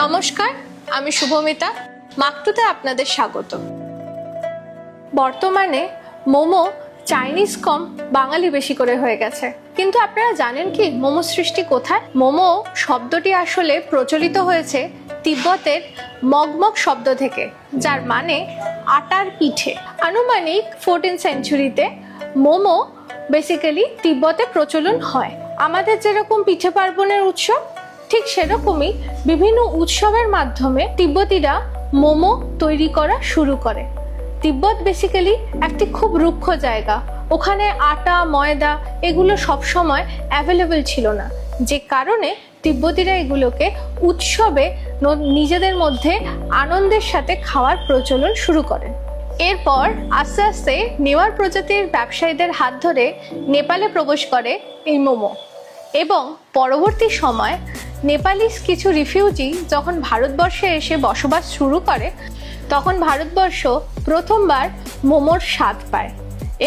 নমস্কার, আমি শুভমিতা। মাকটুতে আপনাদের স্বাগত। বর্তমানে মোমো চাইনিজ কম বাঙালি বেশি করে হয়ে গেছে, কিন্তু আপনারা জানেন কি মোমো সৃষ্টি কোথায়? মোমো শব্দটি আসলে প্রচলিত হয়েছে তিব্বতের মগমগ শব্দ থেকে, যার মানে আটার পিঠে। আনুমানিক 14th সেঞ্চুরিতে মোমো বেসিক্যালি তিব্বতে প্রচলন হয়। আমাদের যেরকম পিঠে পার্বণের উৎসব, ঠিক সেরকমই বিভিন্ন উৎসবের মাধ্যমে তিব্বতীরা মোমো তৈরি করা শুরু করে। তিব্বত বেসিক্যালি একটি খুব রুক্ষ জায়গা, ওখানে আটা ময়দা এগুলো সবসময় অ্যাভেলেবল ছিল না, যে কারণে তিব্বতীরা এগুলোকে উৎসবে নিজেদের মধ্যে আনন্দের সাথে খাওয়ার প্রচলন শুরু করেন। এরপর আস্তে আস্তে নেওয়ার প্রজাতির ব্যবসায়ীদের হাত ধরে নেপালে প্রবেশ করে এই মোমো, এবং পরবর্তী সময় নেপালিস কিছু রিফিউজি যখন ভারতবর্ষে এসে বসবাস শুরু করে, তখন ভারতবর্ষ প্রথমবার মোমোর স্বাদ পায়,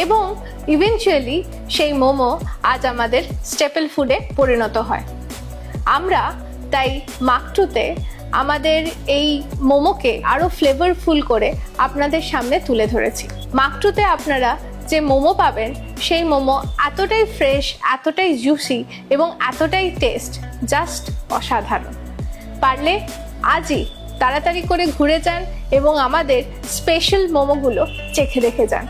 এবং ইভেনচুয়ালি সেই মোমো আজ আমাদের স্টেপল ফুডে পরিণত হয়। আমরা তাই মাকটুতে আমাদের এই মোমোকে আরও ফ্লেভারফুল করে আপনাদের সামনে তুলে ধরেছি। মাকটুতে আপনারা যে মোমো পাবেন সেই মোমো এতটাই ফ্রেশ, এতটাই জুসি এবং এতটাই টেস্ট, জাস্ট অসাধারণ। পারলে আজই তাড়াতাড়ি করে ঘুরে যান এবং আমাদের স্পেশাল মোমোগুলো চেখে দেখে যান।